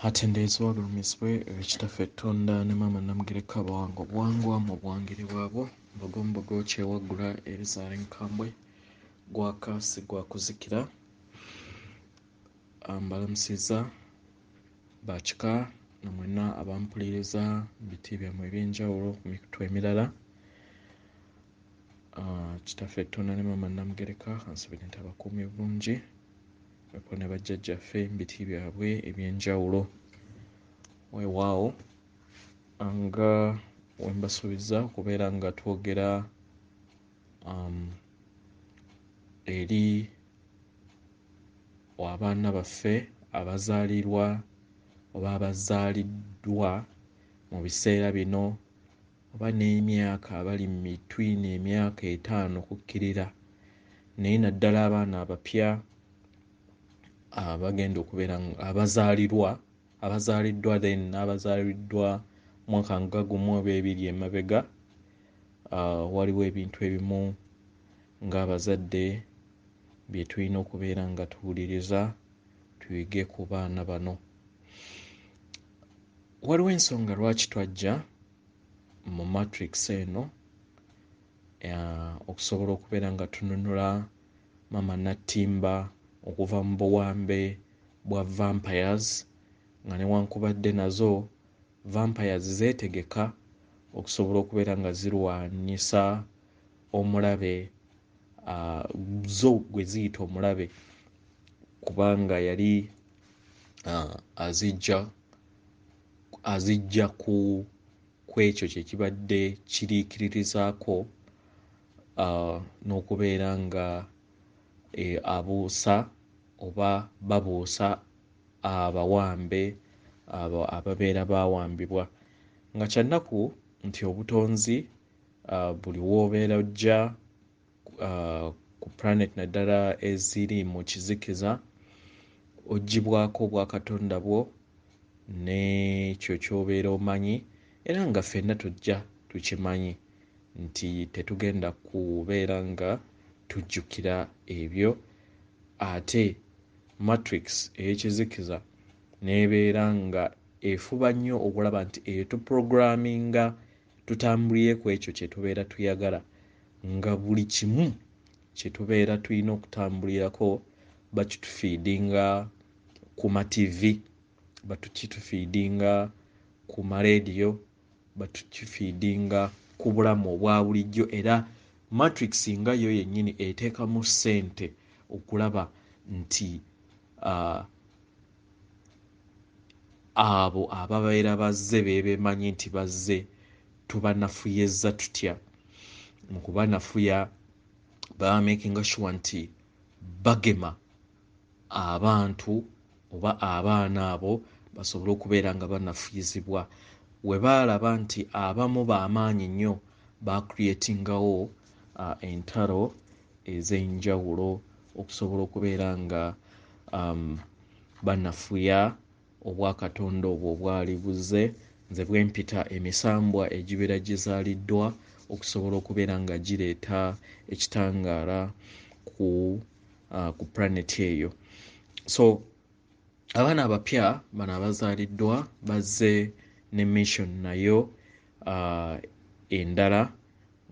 Atendeezebwa gulumizibwe ekitaffe Tonda ne Maama Namugereka Bawanga obuwangwa mu buwangiri bwabwo mbogombogo kyewaggula ebizaala enkambwe gwaka si gwa kuzikira. Mbalamusizza bakika na mwenna abampuliriza mu biti byammwe eby'enjawulo ku mikutu emirala. Kitaffe Tonda ne Maama Namugereka ansabire nti abakuumye bulungi bwepo ne bajjajjaffe mu biti byabwe eby'enjawulo. Weewaawo nga we mbasuubiza okubeera nga twogera eri abaana baffe abazaalirwa oba abazaaliddwa mu biseera bino oba n'emyaka abali mitwini emyaka 5 okukkirira, naye naddala abaana abapya bagenda okubeera abazaaliddwa then n'abazaaliddwa mwaka nga gumu oba ebiri emabega. Waliwo ebintu ebimu ng'abazadde bye tulina okubeera nga tuwuliriza tuyige ku baana bano. Waliwo ensonga lwaki twajja mu matrix eno okusobola okubeera nga tununula Maama Nattimba okuva mu buwambe bwa vampires, nga newankubadde nazo vampires zeetegeka okusobola okubeera nga zirwanyisa omulabe, zo gwe ziyita omulabe kubanga yali azijja ku ekyo kye kibadde kiriikiririzaako n'okubeera nga abuusa oba babuusa abawambe abo ababeera baawambibwa. Nga kyannaku nti obutonzi buli w'obeera ojja ku planet naddala eziri mu kizikiza oggyibwako obwakatonda bwo n'ekyo ky'obeera omanyi, era nga ffenna tujja tukimanyi nti tetugenda kubeera nga tujjukira ebyo. Ate matrix ey'ekizikiza n'ebeera nga efuba nnyo okulaba nti etuprogramminga tutambulire ku ekyo kye tubeera tuyagala, nga buli kimu kye tubeera tulina okutambulirako bakitufiidinga ku mativi, bakitufiidinga ku maleediyo, bakitufiidinga ku bulamu obwa bulijjo. Era matrix nga yo yennyini eteekamu ssente okulaba nti abo ababeera bazze beebeemanyi nti bazze tubanafuyezza tutya. Mu kubanafuya baba makinga sure nti bagema abantu oba abaana abo basobole okubeera nga banafuyizibwa. We baalaba nti abamu b'amaanyi nnyo bacreatingawo entalo ez'enjawulo okusobola okubeera nga banafuya obwakatonda obwo obwali buzze. Nze bwe mpita emisambwa egibeera gizaaliddwa okusobola okubeera nga gireeta ekitangaala ku planet eyo. So abaana abapya bano abazaaliddwa bazze ne mission nayo endala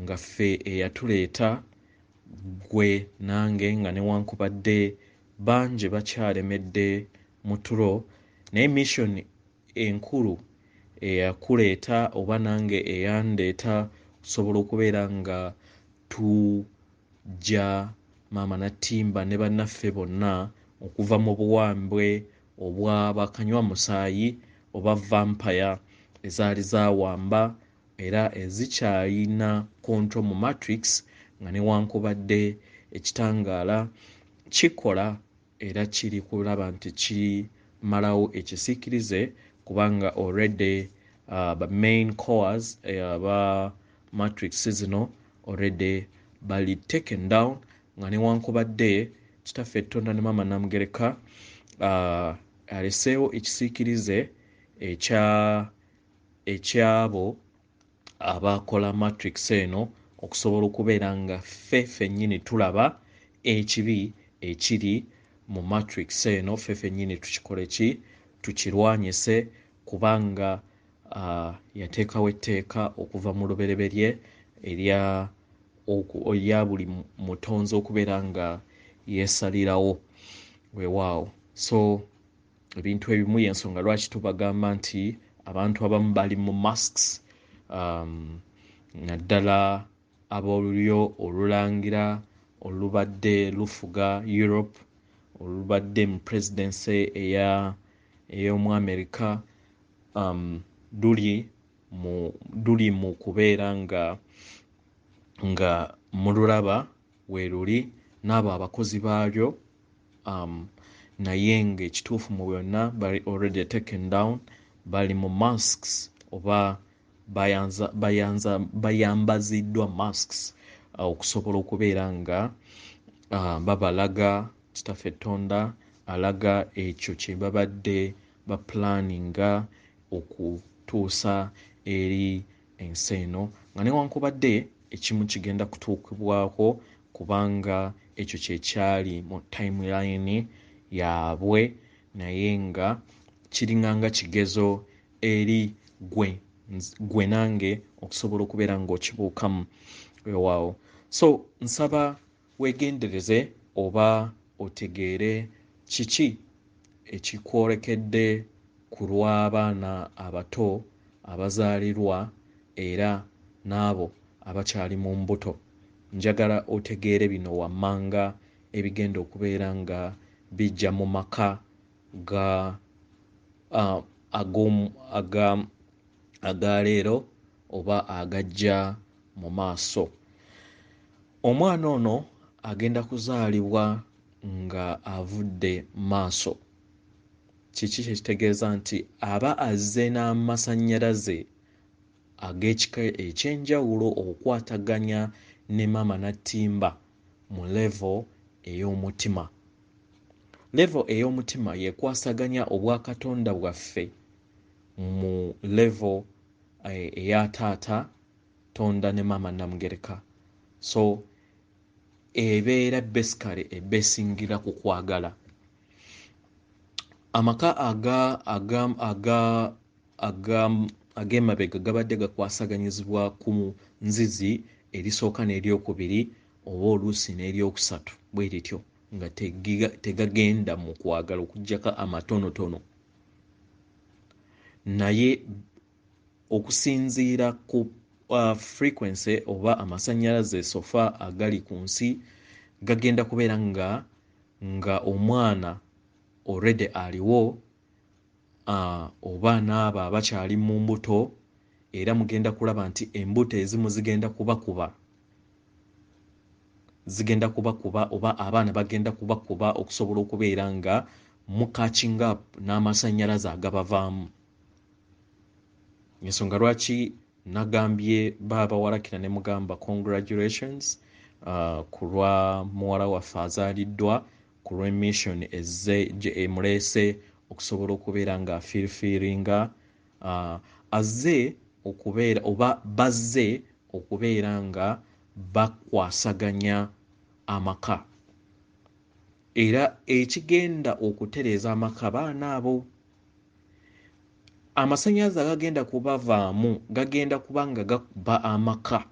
nga ffe eyatuleeta gwe nange nga newankubadde bangi bakyalemedde mu tulo, naye mission enkulu eyakuleeta oba nange eyandeeta okusobola okubeera nga tujja Maama Nattimba ne bannaffe bonna okuva mu buwambwe obwa bakanywa musaayi oba vampire ezaali zaawamba era ezikyalina control mu matrix, nga newankubadde ekitangaala kikola era kiri kulaba nti kimalawo ekisiikirize, kubanga already ba main cores aba matrix zino already bali taken down, nga newankubadde kitaffe Tonda ne Maama Namugereka aleseewo ekisiikirize ekyabo abakola matrix eno okusobola okubeera nga ffe ffennyini tulaba ekibi ekiri mu matrix eno, ffe ffennyini tukikole ki tukirwanyise kubanga yateekawo etteeka okuva mu lubereberye erya buli mutonzi okubeera nga yeesalirawo weewaawo. So ebintu ebimu y'ensonga lwaki tubagamba nti abantu abamu bali mu masks, naddala ab'olulyo olulangira olubadde lufuga Europe, olubadde mu presidency ey'omu America, luli mu kubeera nga mululaba weeruli n'abo abakozi baabyo, naye ng'ekituufu mu byonna bali already taken down, bali mu masks oba bayambaziddwa masks okusobola okubeera nga babalaga kitaffe Tonda alaga ekyo kye babadde baplaninga okutuusa eri ensi eno, nga newankubadde ekimu kigenda kutuukibwako kubanga ekyo kye kyali mu timeline yaabwe, naye nga kiringanga kigezo eri gwe nange okusobola okubeera ng'okibuukamu weewaawo. So nsaba weegendereze oba otegeere kiki ekikwolekedde ku lw'abaana abato abazaalirwa era n'abo abakyali mu mbuto. Njagala otegeere bino wammanga ebigenda okubeera nga bijja mu maka aga Lero oba agajja mu maaso. Omwana ono agenda kuzaalibwa nga avudde maaso. Kiki kye kitegeeza nti aba azze n'amasannyalaze ag'ekika eky'enjawulo okwataganya ne maama Nattimba mu level ey'omutima. Level ey'omutima yekwasaganya obwakatonda bwaffe mu level eya taata Tonda ne maama Namugereka. So ebeera basically ebeesingira ku kwagala. Amaka ag'emabega gabadde gakwasaganyizibwa ku nzizi erisooka n'eryokubiri oba oluusi n'eryokusatu bwe lityo nga tegagenda mu kwagala okuggyako amatonotono, naye okusinziira ku frequency oba amasannyalaze sofa agali ku nsi gagenda kubeera nga omwana already aliwo, oba n'abo abakyali mu mbuto, era mugenda kulaba nti embuto ezimu zigenda kubakuba oba abaana bagenda kubakuba okusobola okubeera nga mu catching up n'amasannyalaze agabavaamu. Ensonga lwaki nagambye baabawalakira ne mugamba congratulations ku lwa muwala waffe azaaliddwa, ku lw'emission ezze emuleese okusobola okubeera nga afirfiringa azze okubeera oba bazze okubeera nga bakwasaganya amaka, era ekigenda okutereeza amaka baana abo. Amasannyalaze agagenda kubavaamu gagenda kuba nga gakuba amaka,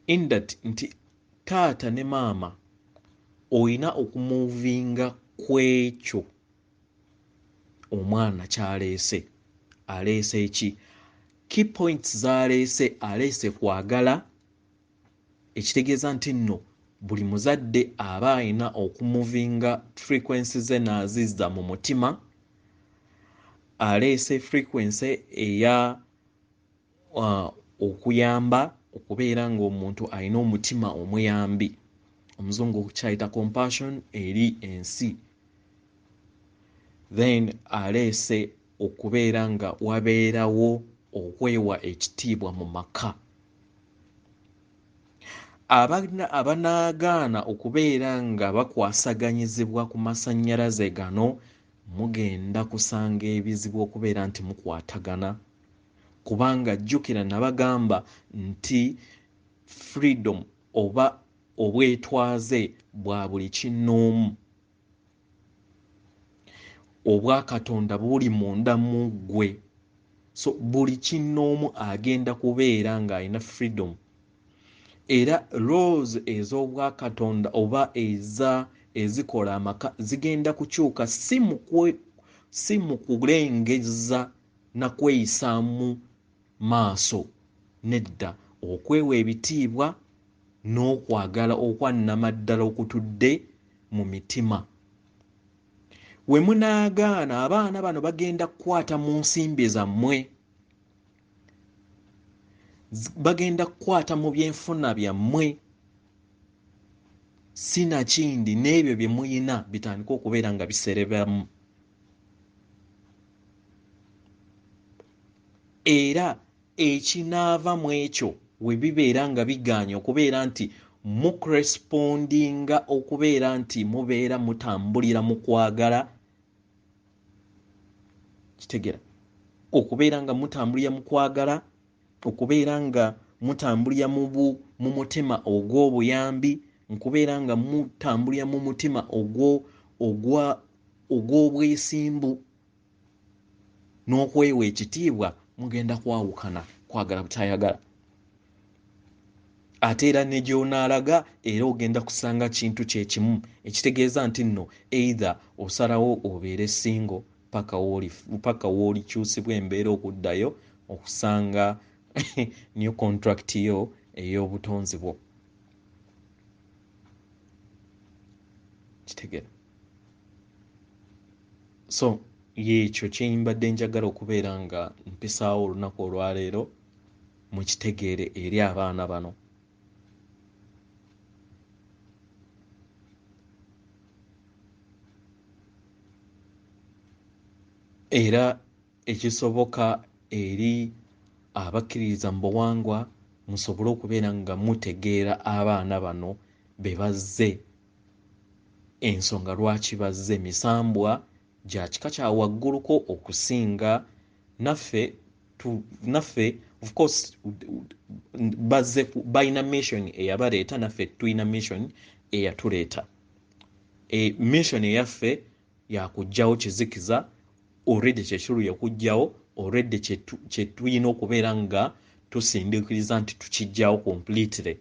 in that nti taata ne maama olina okumuvinga ku ekyo omwana kyaleese. Aleese eki? Key points z'aleese, aleese kwagala, ekitegeeza nti nno buli muzadde aba alina okumuvinga frequency ze n'azizza mu mutima. Aleese frequency eya okuyamba, okubeera ng'omuntu alina omutima omuyambi, omuzungu kyayita compassion eri ensi. Then aleese okubeera nga wabeerawo okwewa ekitiibwa mu maka. Abanaagaana okubeera nga bakwasaganyizibwa ku masannyalaze gano, mugenda kusanga ebizibu okubeera nti mukwatagana, kubanga jjukira nabagamba nti freedom oba obwetwaze bwa buli kinnoomu. obwa Katonda buli munda mu ggwe. So buli kinnoomu agenda kubeera ng'alina freedom. Era laws ez'obwa Katonda oba ezikola amaka zigenda kukyuka si mu kulengeza na kweyisaamu maaso, nedda okwewa ebitiibwa n'okwagala okwannamaddala okutudde mu mitima. We munaagaana abaana bano bagenda kukwata mu nsimbi zammwe, bagenda kukwata mu byenfuna byammwe, sinakindi n'ebyo bye muyina bitandika okubeera nga bisereberamu. Era ekinaava mu ekyo we bibeera nga bigaanye okubeera nti mukurespondinga okubeera nti mubeera mutambulira mu kwagala, kitegera okubeera nga mutambulira mu kwagala, okubeera nga mutambulira mu mutima ogw'obuyambi, okubeera nga mutambulira mu mutima ogw'obwesimbu n'okwewa ekitiibwa, mugenda kwawukana kwagala butayagala. Ate era ne gy'onaalaga era ogenda kusanga kintu kye kimu, ekitegeeza nti nno either osalawo obeere single paka w'olikyusibwa embeera okuddayo okusanga new contract yo ey'obutonzi bwo. Kitegera. So yekyo kye mbadde njagala okubeera nga mpisaawo olunaku olwaleero mukitegeere eri abaana bano. Era ekisoboka eri abakkiririza mu buwangwa musobole okubeera nga mutegeera abaana bano be bazze, ensonga lwaki bazze, misambwa gya kika kya wagguluko okusinga naffe of course bazze balina mission eyabaleeta, naffe tulina mission eyatuleeta. Mission eyaffe yakugjawo kizikiza, already kyekirulya okugjawo, already kye tulina okubeera nga tusindiikiriza nti tukijjawo completely.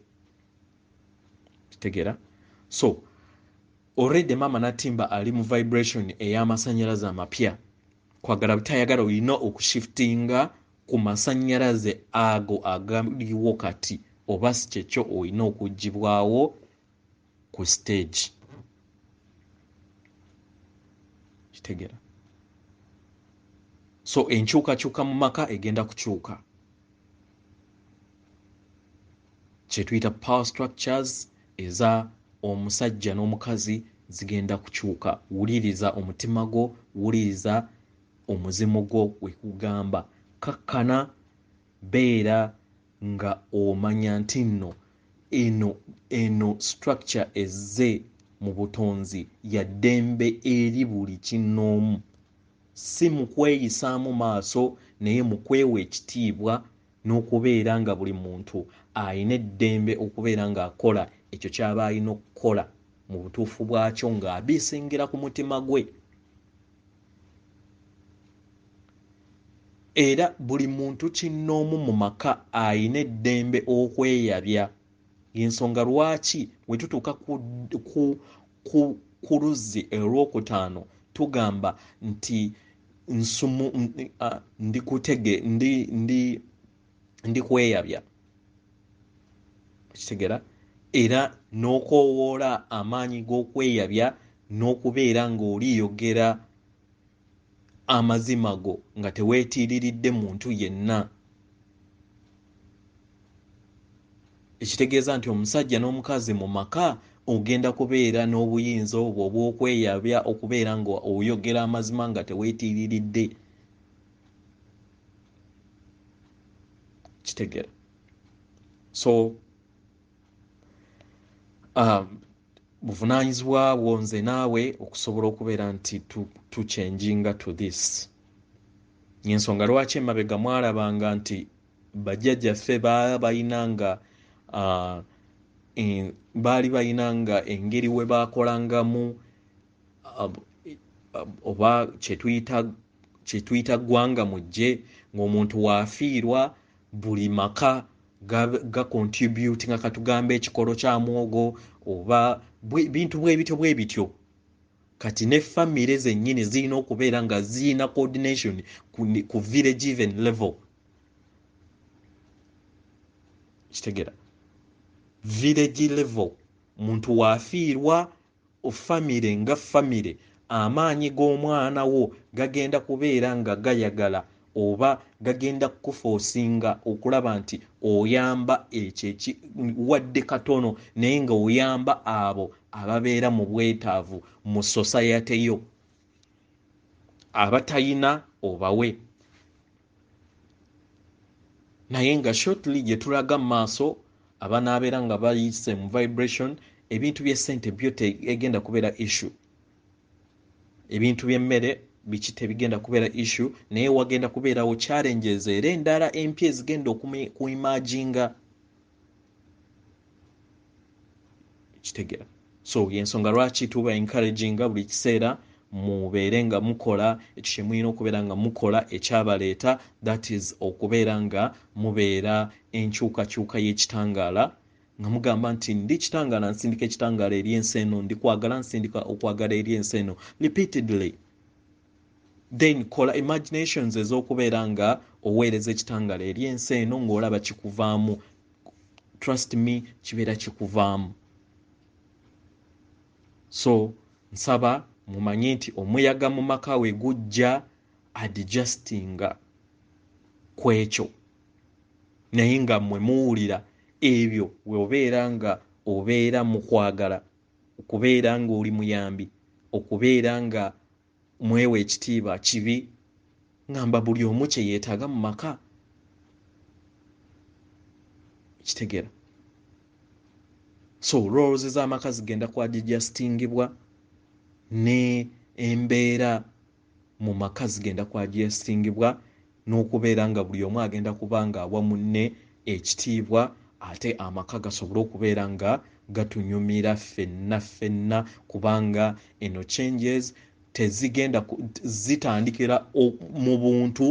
Kitegeera? So already Mama Natimba ali mu vibration ey'amasannyalaze amapya. Kwagala butayagala olina okushiftinga ku masannyalaze ago agaliwo kati, oba si kyekyo olina okuggibwawo ku stage. Kitegeera? So enkyukakyuka mu maka egenda kukyuka. Kye tuyita power structures eza omusajja n'omukazi zigenda kukyuka. Wuliriza omutima gwo, wuliriza omuzimu gwo we kugamba. Kakkana beera nga omanya nti nno eno structure ezze mu butonzi ya ddembe eri buli kinnoomu, si mu kweyisaamu maaso naye mu kwewa ekitiibwa n'okubeera nga buli muntu alina eddembe okubeera ng'akola ekyo ky'aba alina okukola mu butuufu bwakyo ng'abisingira ku mutima gwe. Era buli muntu kinnoomu mu maka alina eddembe okweyabya. Y'ensonga lwaki we tutuuka ku luzzi olwokutaano tugamba nti ndi kweyabya. Kitegera? Era n'okoowoola amaanyi g'okweyabya n'okubeera ng'oliyogera amazima go nga teweetiiriridde muntu yenna. Ekitegeeza nti omusajja n'omukazi mu maka ogenda kubeera n'obuyinza obwo obw'okweyabya okubeera nga oyogera amazima nga teweetiiriridde. Kitegera? So buvunaanyizibwa bwonze naawe okusobola okubeera nti tuchenjinga to this. Y'ensonga lwaki emabega mwalabanga nti bajjajjaffe baali bayinanga engeri we baakolangamu oba kyetuyita ggwanga mujje ng'omuntu waafiirwa buli maka ga contribute nga katugambe ekikolo kya mwogo oba bintu bwe bityo kati ne famire zennyini zirina okubeera nga zirina coordination ku village even level kitegera village level muntu waafiirwa famire nga famire amaanyi g'omwana wo gagenda kubeera nga gayagala oba gagenda kukufoosinga okulaba nti oyamba ekyo wadde katono naye nga oyamba abo ababeera mu bwetaavu mu society yo abatayina obawe naye nga shortly gye tulaga mu maaso abanaabeera nga bayise mu vibration ebintu by'essente byo tegenda kubeera issue ebintu by'emmere biki tebigenda kubeera issue naye wagenda kubeerawo challenges era endala empya ezigenda okuimaginga kitegera so yensonga lwaki tuba encouraginga buli kiseera mubeere nga mukola ekyo kye mulina okubeera nga mukola ekyabaleeta that is okubeera nga mubeera enkyukakyuka y'ekitangaala nga mugamba nti ndi kitangaala nsindika ekitangaala eri ensi eno ndi kwagala nsindika okwagala eri ensi eno repeatedly then kola imaginations ez'okubeera nga oweereza ekitangaala eri ensi eno ng'olaba kikuvaamu trust me kibeera kikuvaamu so nsaba mumanye nti omuyaga mu maka we gujja adjustinga kwekyo naye nga mmwe muwulira ebyo weobeera nga obeera mu kwagala okubeera nga oli muyambi okubeera nga mwewa ekitiibwa kibi ngamba buli omu kye yeetaaga mu maka kitegera so roles z'amaka zigenda kwadjustingibwa ne embeera mu maka zigenda kwadjustingibwa n'okubeera nga buli omu agenda kuba nga awa munne ekitiibwa ate amaka gasobole okubeera nga gatunyumira ffenna kubanga eno changes tezigenda zitandikira mu buntu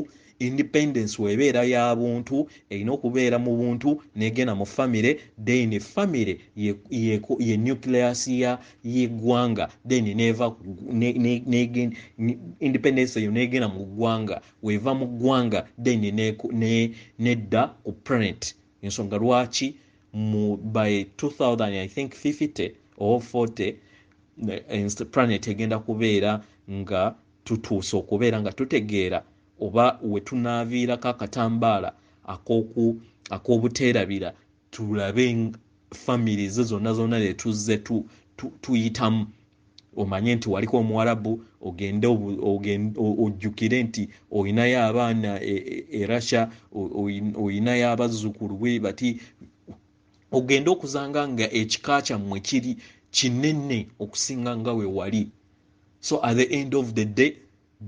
independence webeera ya buntu erina okubeera mu buntu negenda mu famire then famire ye nucleus y'eggwanga then neva independence eyo negenda mu ggwanga weva mu ggwanga then nedda ku planet ensonga lwaki by 2000 I think 50 or 40 planet egenda kubeera nga tutuuse okubeera nga tutegeera oba wetunaaviirako akatambaala ak'obuteerabira tulabe family ze zonna letuzze tuyitamu omanye nti waliko omuwarabu ogende ojjukire nti oyinayo abaana Russia oyinayo abazzukulu bwe bati ogende okuzanga nga ekika kyammwe kiri kinene okusinga nga we wali so at the end of the day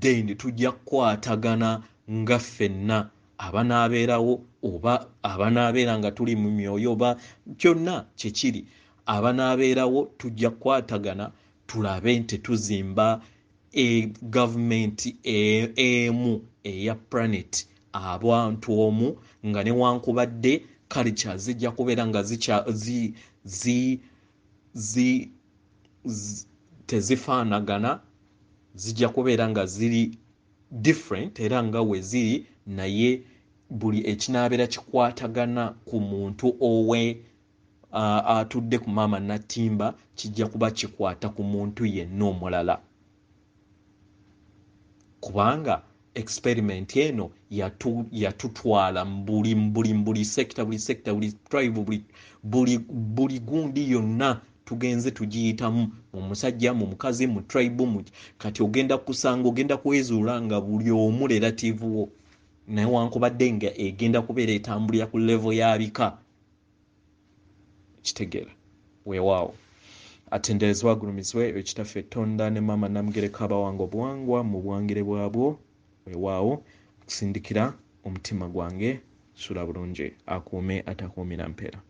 then tujja kukwatagana nga ffenna abanaabeerawo oba abanaabeera nga tuli mu myoyo oba kyonna kyekiri abanaabeerawo tujja kukwatagana tulabe nti tuzimba gavumenti emu eya planet abantu omu nga newankubadde culture zijja kubeera nga tezifaanagana zijja kubeera nga ziri different era nga we ziri naye buli ekinaabeera kikwatagana ku muntu atudde ku maama natimba kijja kuba kikwata ku muntu yenna omulala kubanga experiment eno yatutwala buli sector buli tribe buli gundi yonna tugenze tugiyitamu mu musajja mu mukazi mu tribe kati ogenda kusanga ogenda kwezuula nga buli omu relative wo naye wankubadde nga egenda kubeera etambulira ku level y'abika kitegeera weewaawo atenderezebwa agulumizibwe ekitaffe ettonda ne maama Namugereka abawanga obuwangwa mu bwangire bwabwo weewaawo okusindikira omutima gwange sula bulungi akuume atakuumira mpeera